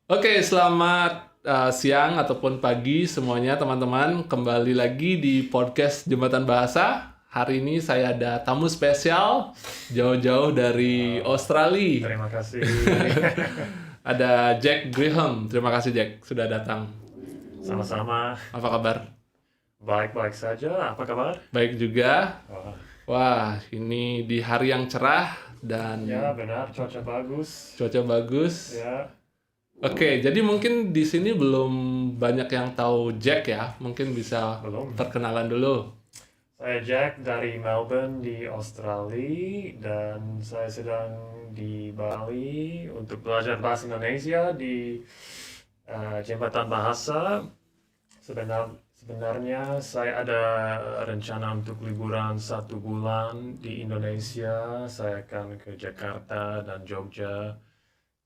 Oke, selamat siang ataupun pagi semuanya teman-teman. Kembali lagi di podcast Jembatan Bahasa. Hari ini saya ada tamu spesial jauh-jauh dari Australia. Terima kasih. Ada Jack Graham. Terima kasih Jack sudah datang. Sama-sama. Apa kabar? Baik-baik saja. Apa kabar? Baik juga. Wah, Wah, ini di hari yang cerah dan ya benar, cuaca bagus. cuaca bagus. Ya, Oke, jadi mungkin di sini belum banyak yang tahu Jack ya. Mungkin bisa belum. perkenalan dulu. Saya Jack dari Melbourne di Australia dan saya sedang di Bali untuk belajar bahasa Indonesia di Jembatan Bahasa. Sebenarnya saya ada rencana untuk liburan 1 bulan di Indonesia. Saya akan ke Jakarta dan Jogja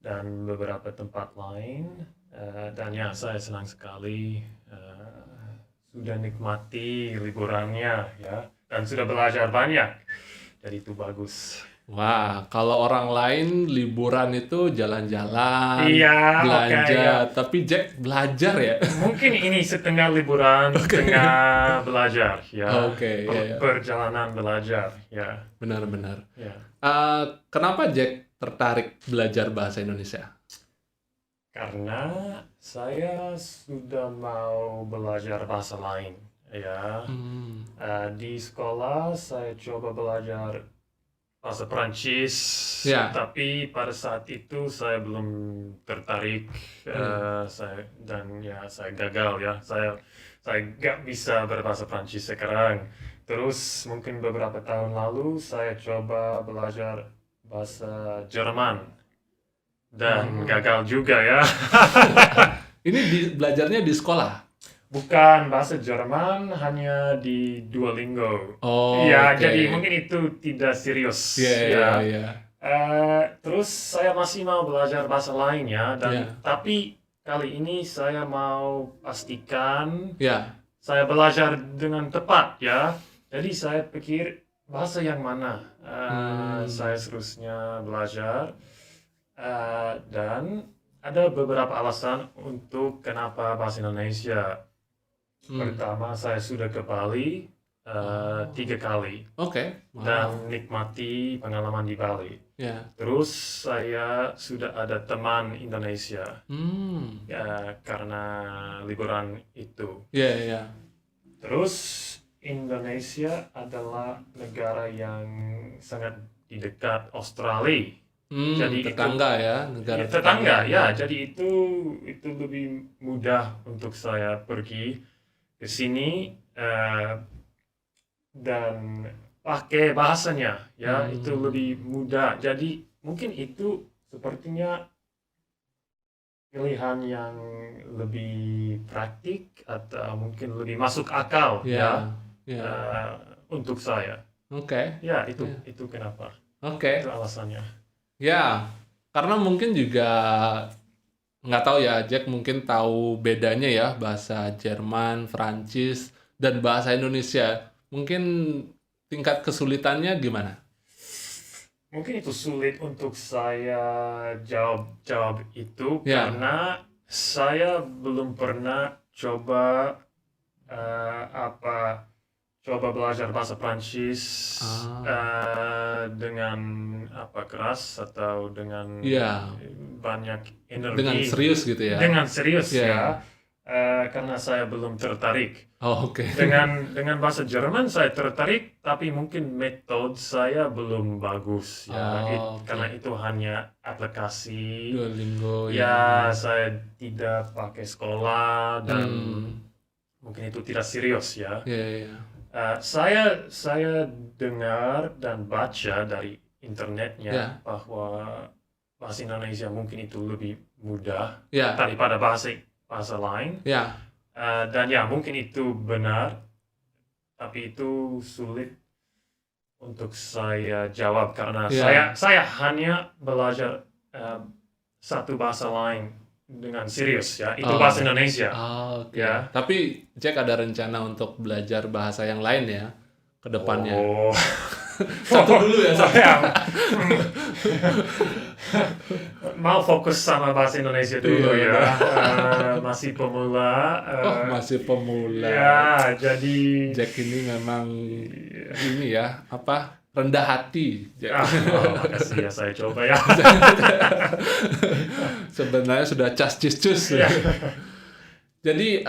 dan beberapa tempat lain. Dan ya, saya senang sekali sudah nikmati liburannya ya, dan sudah belajar banyak. Jadi itu bagus. Wah, kalau orang lain liburan itu jalan-jalan, Iya, oke, belanja, ya. tapi Jack belajar ya. Mungkin ini setengah liburan, setengah belajar ya. Oke, ya, ya. Perjalanan belajar ya. Benar-benar. Ya. Kenapa Jack tertarik belajar bahasa Indonesia? Karena saya sudah mau belajar bahasa lain ya. Hmm, Di sekolah saya coba belajar bahasa Perancis, Ya. tapi pada saat itu saya belum tertarik. Saya gagal ya. Saya nggak bisa berbahasa Perancis sekarang. Terus mungkin beberapa tahun lalu saya coba belajar bahasa Jerman dan gagal juga ya. Ini belajarnya di sekolah. Bukan bahasa Jerman, hanya di Duolingo. Oh, Ya, oke. jadi mungkin itu tidak serius. Iya, iya, Ya. iya. Terus saya masih mau belajar bahasa lain ya, Ya. tapi kali ini saya mau pastikan Ya. saya belajar dengan tepat ya. Jadi saya pikir bahasa yang mana saya seterusnya belajar. Dan ada beberapa alasan untuk kenapa bahasa Indonesia. Pertama, saya sudah ke Bali 3 kali Oke. Wow. dan nikmati pengalaman di Bali. Ya. Terus saya sudah ada teman Indonesia ya, karena liburan itu. Ya, ya. Terus Indonesia adalah negara yang sangat di dekat Australia. Jadi Tetangga ya, negara Ya, tetangga ya, jadi itu lebih mudah untuk saya pergi ke sini dan pakai bahasanya ya, itu lebih mudah. Jadi mungkin itu sepertinya pilihan yang lebih praktik atau mungkin lebih masuk akal Ya. untuk saya. Oke. Ya, itu kenapa. Oke. Itu alasannya. Ya, karena mungkin juga nggak tahu ya, Jack mungkin tahu bedanya ya bahasa Jerman, Prancis, dan bahasa Indonesia. Mungkin tingkat kesulitannya gimana? Mungkin itu sulit untuk saya jawab itu Ya. karena saya belum pernah coba belajar bahasa Prancis dengan keras atau dengan Iya. banyak energi. Dengan serius gitu ya? Dengan serius Iya. ya. Karena saya belum tertarik. Oh, oke. Dengan bahasa Jerman saya tertarik, tapi mungkin metode saya belum bagus ya. Oh, oke. Karena itu hanya aplikasi. Duolingo Ya, saya tidak pakai sekolah dan mungkin itu tidak serius ya. Iya, iya. Saya dengar dan baca dari internetnya Ya. bahwa bahasa Indonesia mungkin itu lebih mudah Ya. daripada bahasa lain. Ya. Dan ya, mungkin itu benar, tapi itu sulit untuk saya jawab karena Ya. saya hanya belajar satu bahasa lain dengan serius ya, itu bahasa Indonesia. Oke. Ya. Tapi Jack ada rencana untuk belajar bahasa yang lain ya ke depannya. Oh. Satu dulu ya, satu. Mau fokus sama bahasa Indonesia dulu Iya, ya. dah. Masih pemula. Oh, masih pemula. Ya, jadi Jack ini memang ini ya, apa? Rendah hati, Jack. makasih ya saya coba ya. Sebenarnya sudah cas-cis-cus. Ya. Jadi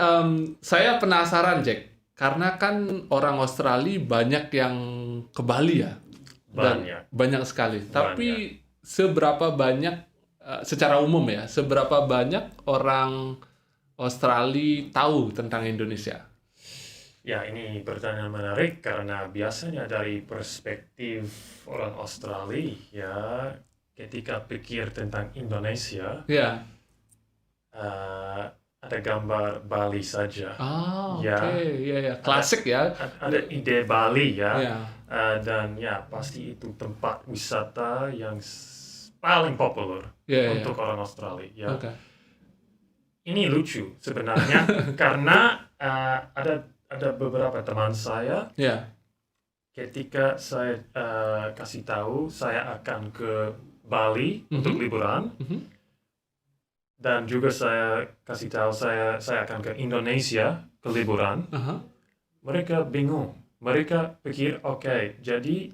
saya penasaran Jack, karena kan orang Australia banyak yang ke Bali ya, dan Banyak. banyak sekali. Tapi seberapa banyak, secara umum ya, seberapa banyak orang Australia tahu tentang Indonesia? Ya, ini pertanyaan menarik karena biasanya dari perspektif orang Australia ya, ketika pikir tentang Indonesia, Ya. ada gambar Bali saja. Oke, Ya. ya, klasik ya. Ada ide Bali ya. Ya, Dan ya pasti itu tempat wisata yang paling populer ya. untuk orang Australia ya. Oke. Ini lucu sebenarnya karena ada beberapa teman saya Ya. ketika saya kasih tahu saya akan ke Bali untuk liburan dan juga saya kasih tahu saya akan ke Indonesia ke liburan, Aha. mereka bingung. Mereka pikir oke, jadi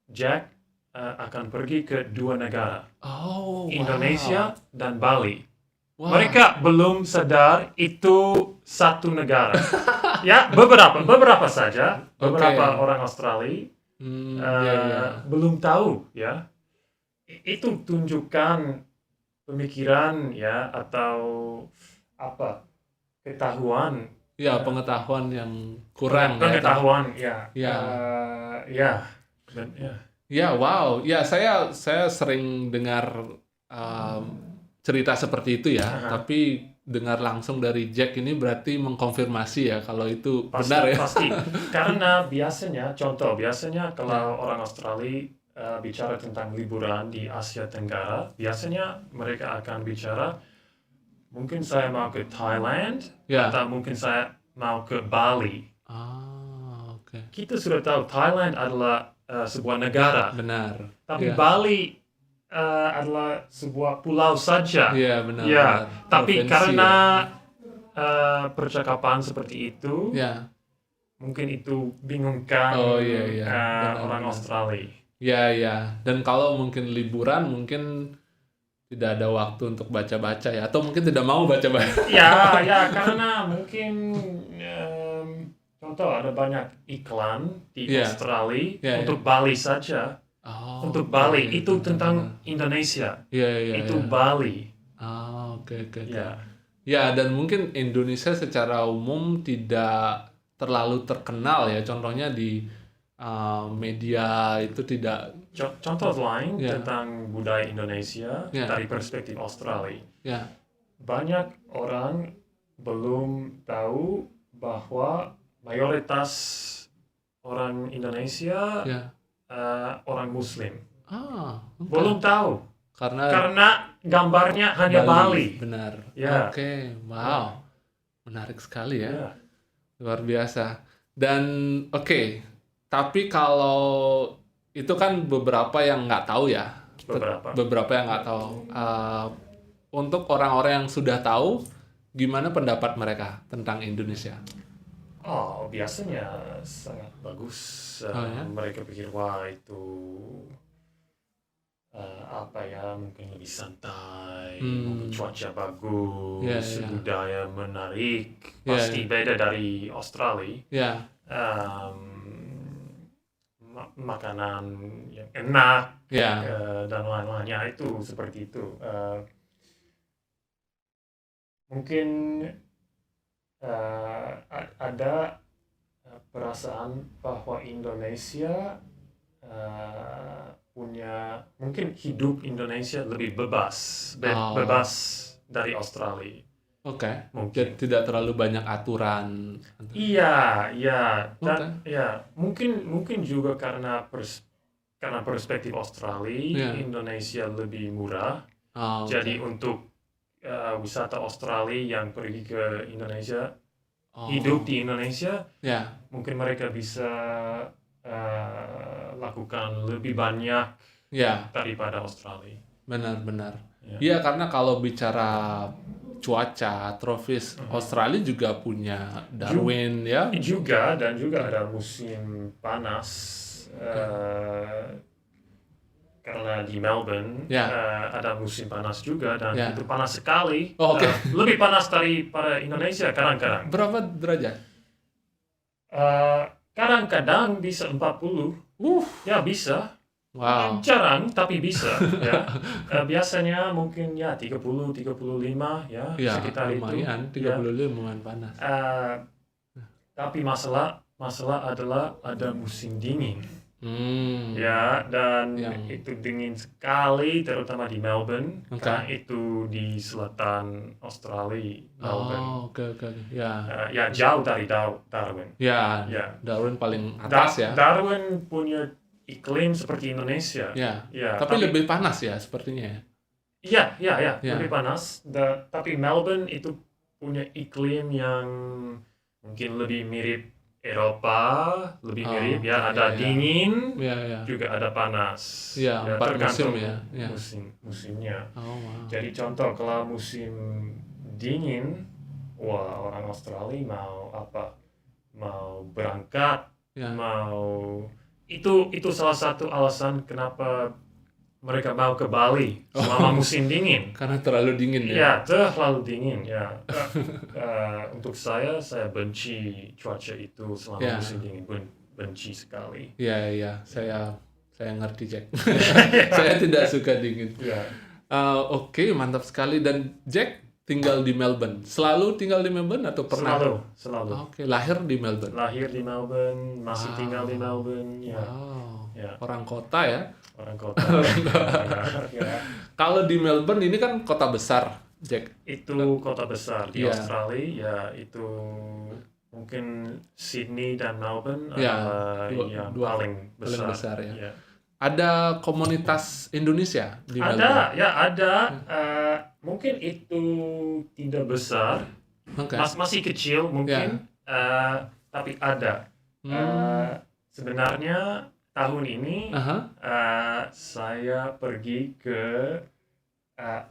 Jack akan pergi ke dua negara, Oh, wow. Indonesia dan Bali. Wah. Mereka belum sadar itu satu negara. Ya, beberapa saja, beberapa orang Australia Ya. belum tahu ya. Itu tunjukkan pemikiran ya atau apa ketahuan Ya, pengetahuan yang kurang ya. pengetahuan ya Ya. Dan, ya. Ya, wow. Ya, saya sering dengar cerita seperti itu ya, tapi dengar langsung dari Jack ini berarti mengkonfirmasi ya kalau itu benar ya. Pasti. Karena biasanya kalau orang Australia bicara tentang liburan di Asia Tenggara, biasanya mereka akan bicara mungkin saya mau ke Thailand Ya. atau mungkin saya mau ke Bali. Oke. Kita sudah tahu Thailand adalah sebuah negara, Benar. tapi Ya. Bali adalah sebuah pulau saja. Iya, benar. Ya, benar. tapi Provinsi karena percakapan seperti itu, ya. mungkin itu bingungkan Oh, iya. orang Benar. Australia. Ya. Dan kalau mungkin liburan mungkin tidak ada waktu untuk baca-baca ya, atau mungkin tidak mau baca-baca. Ya, karena mungkin contoh ada banyak iklan di Iya. Australia Iya. untuk Bali saja. Oh, Untuk Bali oke. itu tentang Indonesia. Iya. Itu Bali. Oke. Ya. Ya, dan mungkin Indonesia secara umum tidak terlalu terkenal ya. Contohnya di media itu tidak. Contoh lain Ya. tentang budaya Indonesia Ya. dari perspektif Australia. Ya. Banyak orang belum tahu bahwa mayoritas orang Indonesia Ya. orang Muslim. Oke. Belum tahu Karena gambarnya hanya Bali. Benar. Ya. Oke. Wow. Menarik sekali ya. Ya. Luar biasa. Dan oke. Tapi kalau itu kan beberapa yang nggak tahu ya. Beberapa yang nggak tahu. Untuk orang-orang yang sudah tahu, gimana pendapat mereka tentang Indonesia? Oh, biasanya sangat bagus. Ya? Mereka pikir wah itu mungkin lebih santai, mungkin cuaca bagus, budaya menarik, pasti beda dari Australia. Ya. Makanan yang enak Ya. dan lain-lainnya itu seperti itu. Mungkin ada perasaan bahwa Indonesia punya mungkin hidup Indonesia lebih bebas dari Australia. Oke. Mungkin. Jadi tidak terlalu banyak aturan. Iya, dan mungkin juga karena perspektif Australia, Indonesia lebih murah. Jadi untuk wisata Australia yang pergi ke Indonesia, hidup di Indonesia, mungkin mereka bisa lakukan lebih banyak daripada Australia. benar-benar. Ya. Iya, karena kalau bicara cuaca, tropis, Australia juga punya Darwin ya. Juga dan juga ada musim panas karena di Melbourne Ya, ada musim panas juga dan ya. itu panas sekali. Oh, oke. Lebih panas daripada Indonesia kadang-kadang. Berapa derajat? Kadang-kadang bisa 40. Ya bisa. Wow. Jarang tapi bisa ya. Biasanya mungkin ya 30 35 ya Ya, sekitar itu. lumayan. 35 lumayan panas. Tapi masalah adalah ada musim dingin. Hmm. Ya, dan Yang- itu dingin sekali, terutama di Melbourne, Oke. karena itu di selatan Australia, Melbourne. Oh, oke. Ya. Ya, jauh dari Darwin. Ya, Ya. Darwin paling atas ya. Darwin punya iklim seperti Indonesia. Ya. Ya, Tapi lebih panas ya sepertinya ya. Ya, Ya. lebih panas. Tapi Melbourne itu punya iklim yang mungkin lebih mirip Eropa, lebih mirip ya. Ada ya. dingin, Ya. juga ada panas. Ya, 4 musim tergantung ya. musimnya. Oh, wow. Jadi contoh kalau musim dingin, wah orang Australia mau apa? Mau berangkat, Ya. mau itu salah satu alasan kenapa mereka mau ke Bali selama musim dingin. Karena terlalu dingin ya. Ya, terlalu dingin ya. Untuk saya benci cuaca itu selama Ya. musim dingin, benci sekali. Ya. Saya ngerti, Jack. Saya tidak suka dingin. Ya. Oke, mantap sekali. Dan Jack tinggal di Melbourne. Selalu tinggal di Melbourne atau pernah? Selalu. Oke, lahir di Melbourne. Lahir di Melbourne, masih tinggal di Melbourne, ya. Wow. Ya. Orang kota ya. Orang kota. Ya. Kalau di Melbourne ini kan kota besar, Jack. Itu kota besar di Iya. Australia, ya itu mungkin Sydney dan Melbourne Ya, adalah yang paling besar. ya. Ya. Ada komunitas Indonesia di Melbourne. Ada. Mungkin itu tidak besar, Oke. masih kecil mungkin, tapi ada. Sebenarnya tahun ini saya pergi ke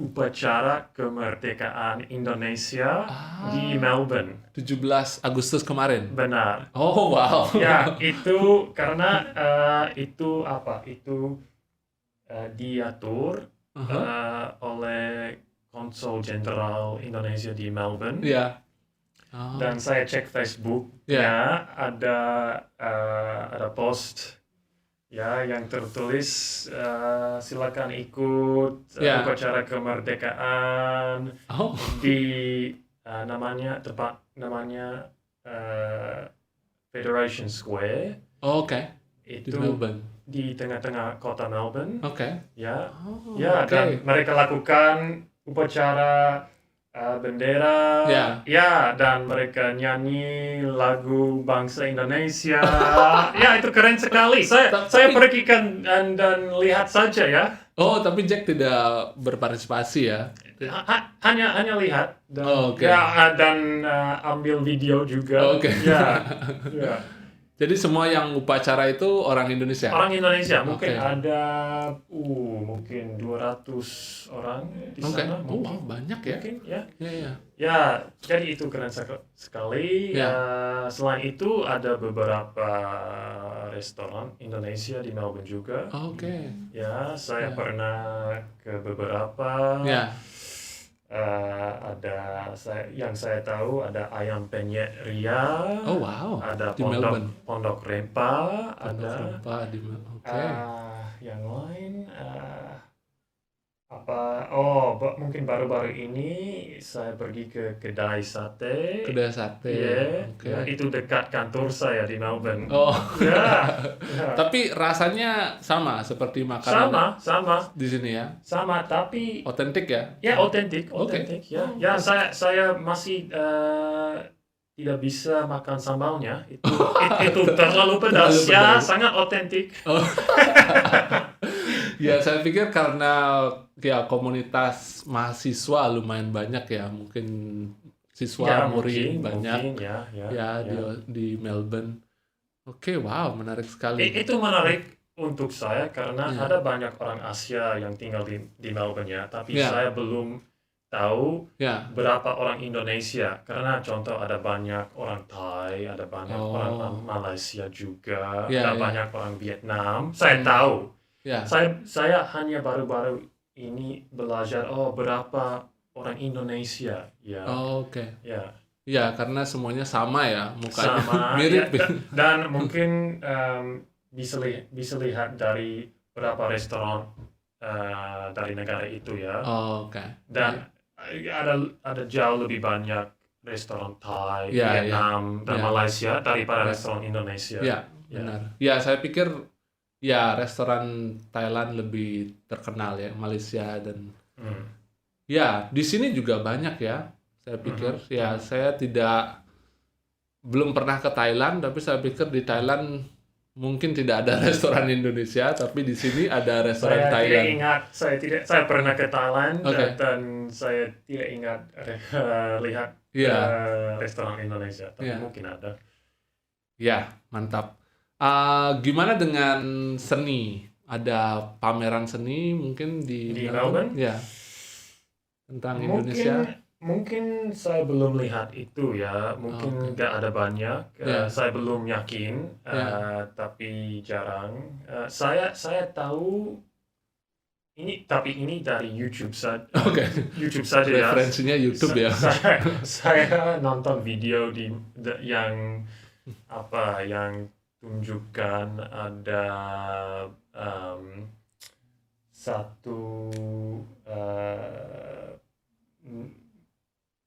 upacara kemerdekaan Indonesia di Melbourne. 17 Agustus kemarin. Benar. Oh, wow. Ya, itu karena itu diatur oleh Konsul Jenderal Indonesia di Melbourne. Ya. Dan saya cek Facebook, ya ada post ya yang tertulis silakan ikut upacara kemerdekaan di tempat namanya Federation Square. Oke. Itu di Melbourne. Di tengah-tengah kota Melbourne. Oke. Ya. Dan mereka lakukan upacara bendera, dan mereka nyanyi lagu bangsa Indonesia. Ya, itu keren sekali. Saya pergi dan lihat saja ya. Oh, tapi Jack tidak berpartisipasi ya? Hanya lihat dan dan ambil video juga. Oke. Ya. Jadi semua yang upacara itu orang Indonesia? Orang Indonesia, mungkin ada mungkin 200 orang di sana. Wow, banyak ya? Mungkin, ya. Ya. Jadi itu keren sekali. Selain itu ada beberapa restoran Indonesia di Melbourne juga. Oke. Ya, saya pernah ke beberapa. Yang saya tahu ada Ayam Penyet Ria. Oh, wow. Ada di Melbourne. Pondok Rempa. Rempa di Melbourne. Oke. Yang lain mungkin baru-baru ini saya pergi ke kedai sate. Kedai sate. Itu dekat kantor saya di Melbourne. Oh. Ya. Tapi rasanya sama seperti makanan sama di sini ya? Sama, tapi otentik ya? Ya, otentik ya. Ya, saya masih tidak bisa makan sambalnya. Itu terlalu pedas. Ya, sangat otentik. Ya, saya pikir karena komunitas mahasiswa lumayan banyak ya, mungkin siswa murid banyak mungkin, di Melbourne. Oke, wow, menarik sekali. Itu menarik. untuk saya karena Ya. ada banyak orang Asia yang tinggal di Melbourne ya, tapi Ya. saya belum tahu Ya. berapa orang Indonesia. Karena contoh ada banyak orang Thai, ada banyak orang Oh. Malaysia juga, Ya, ada ya. banyak orang Vietnam. Saya tahu. Ya. Saya hanya baru-baru ini belajar berapa orang Indonesia ya. Oh, oke. Ya, Ya, karena semuanya sama ya, mukanya sama mirip. ya, dan mungkin bisa lihat dari berapa restoran dari negara itu ya. Oh, oke. Dan ada jauh lebih banyak restoran Thai, Ya, ya. Vietnam, dan Ya. Malaysia daripada Ya. restoran Indonesia. Ya, benar. Ya, saya pikir ya restoran Thailand lebih terkenal ya, Malaysia dan Hmm. ya di sini juga banyak ya. Saya pikir ya Mhm. saya belum pernah ke Thailand, tapi saya pikir di Thailand mungkin tidak ada restoran Indonesia, tapi di sini ada restoran Saya tidak Thailand. ingat, saya pernah ke Thailand Oke. dan saya tidak ingat lihat Iya. restoran Indonesia, tapi Iya. mungkin ada. Ya, mantap. Gimana dengan seni? Ada pameran seni mungkin di Di Melbourne? Ya. Tentang Indonesia. Mungkin saya belum lihat itu ya, mungkin nggak ada banyak. Ya. Saya belum yakin, Ya. tapi jarang. Saya tahu ini, tapi ini dari YouTube saja. Oke. YouTube saja ya. Referensinya YouTube ya. Saya nonton video yang tunjukkan ada satu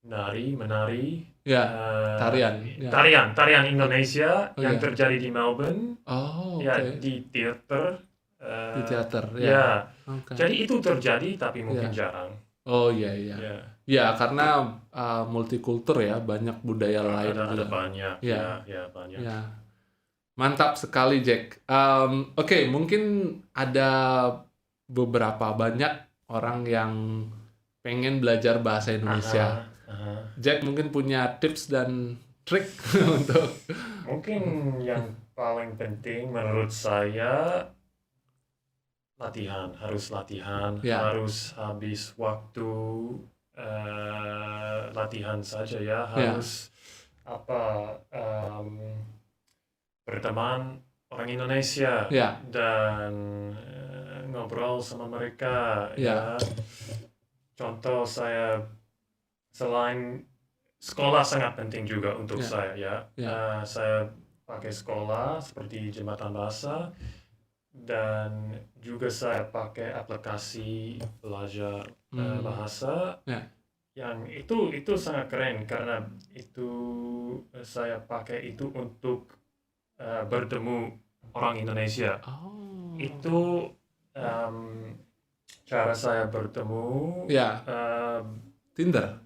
menari Ya, tarian. Ya. tarian Indonesia Oh, yang ya. terjadi di Melbourne, Oh, ya oke. di teater. Di teater, ya. Ya, Oke. jadi itu terjadi tapi mungkin jarang. Oh, iya, iya. Ya, Ya, karena multikultur ya, banyak budaya lain ada juga. banyak. Ya. Ya, banyak. Ya. Mantap sekali, Jack. Oke, mungkin ada beberapa banyak orang yang pengen belajar bahasa Indonesia. Aha. Jack mungkin punya tips dan trik untuk Mungkin yang paling penting menurut saya harus latihan, Ya. harus habis waktu latihan saja ya, Ya. harus berteman orang Indonesia Ya. dan ngobrol sama mereka Ya. ya. Contoh saya selain sekolah sangat penting juga untuk Ya. saya ya. Ya. Saya pakai sekolah seperti Jembatan Bahasa dan juga saya pakai aplikasi belajar bahasa Ya. yang itu sangat keren karena itu saya pakai itu untuk bertemu orang Indonesia. Oh. Itu cara saya bertemu. Ya. Ya, Tinder.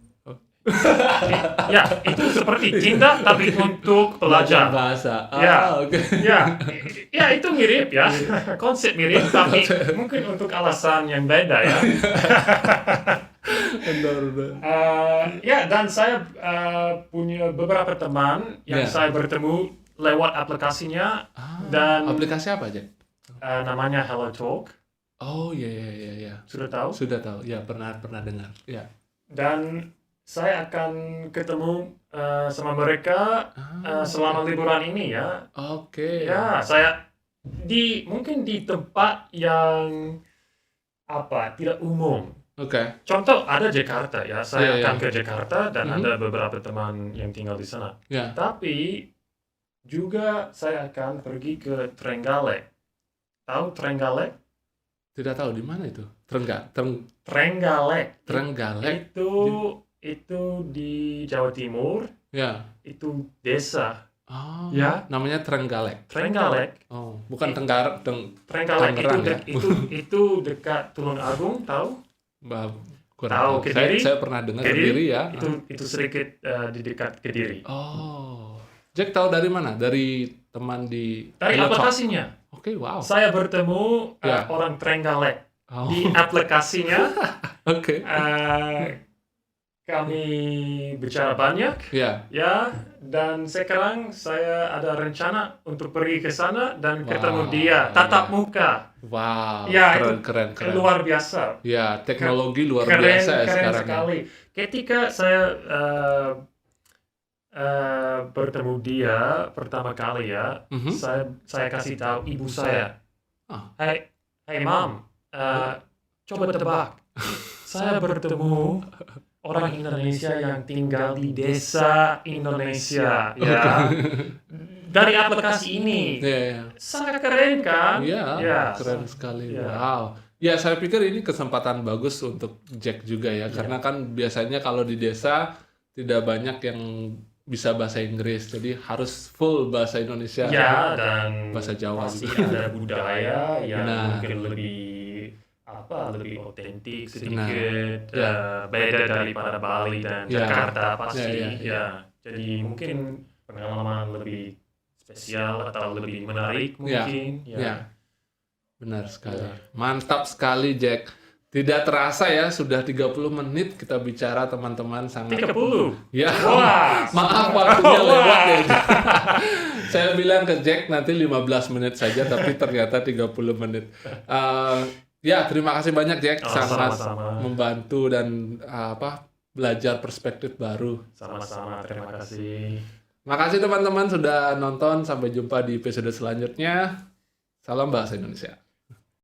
itu seperti Tinder tapi untuk pelajar. Bahasa. Ya. Oke. Ya, itu mirip ya. Konsep mirip tapi mungkin untuk alasan yang beda ya. Benar. Ya, dan saya punya beberapa teman yang Ya. saya bertemu lewat aplikasinya dan Aplikasi apa, Jack? namanya Hello Talk. Oh, iya. Sudah tahu? Sudah tahu. Ya, pernah dengar. Ya. Dan saya akan ketemu sama mereka selama liburan ini ya. Oke. Ya, saya mungkin di tempat yang tidak umum. Oke. Contoh ada Jakarta ya, saya Iya, akan iya. ke Jakarta dan ada beberapa teman yang tinggal di sana. Ya. Tapi juga saya akan pergi ke Trenggalek. Tahu Trenggalek? Tidak tahu di mana itu. Trenggalek. Trenggalek. Itu di Jawa Timur. Ya. Itu desa. Oh. Ya. Namanya Trenggalek. Trenggalek. Oh, bukan Trenggalek Tangerang ya? itu dekat Tulung Agung, tahu? Kurang Tahu tahu. Kediri? Saya pernah dengar Kediri ya. Itu sedikit di dekat Kediri. Oh. Jack tahu dari mana? Dari teman di Dari Hello Talk? aplikasinya. Oke, wow. Saya bertemu Ya. orang Trenggalek Oh. di aplikasinya. Oke. kami bicara banyak. Ya. Ya, dan sekarang saya ada rencana untuk pergi ke sana dan ketemu Wow, dia tatap ya. muka. Wow, Ya, keren, itu keren, keren. luar biasa. Ya, teknologi luar Keren, biasa ya keren sekarang ya. sekali. Ketika saya bertemu dia pertama kali ya, Mhm. saya kasih tahu ibu saya, Ah. Hey mom, coba tebak, saya bertemu orang Indonesia yang tinggal di desa Indonesia, ya, dari aplikasi ini. Iya, iya. Sangat keren kan? Iya, Ya, keren sekali. ya. Wow. Ya, saya pikir ini kesempatan bagus untuk Jack juga ya, karena kan biasanya kalau di desa tidak banyak yang bisa bahasa Inggris, jadi harus full bahasa Indonesia. Ya, dan Bahasa Jawa pasti gitu. ada budaya yang Benar. mungkin lebih otentik Benar. sedikit, Ya. beda daripada Bali dan Ya. Jakarta pasti. Ya, ya, ya. Ya, jadi mungkin pengalaman lebih spesial atau lebih menarik Ya. mungkin. Ya. Benar sekali. Ya. Mantap sekali, Jack. Tidak terasa ya, sudah 30 menit kita bicara, teman-teman. Sangat 30. Ya, Wah. maaf waktunya Wah. lewat ya. Saya bilang ke Jack nanti 15 menit saja, tapi ternyata 30 menit. Ya, terima kasih banyak Jack, sangat Sama-sama. membantu dan belajar perspektif baru. Sama-sama, terima kasih. Makasih teman-teman sudah nonton, sampai jumpa di episode selanjutnya. Salam Bahasa Indonesia.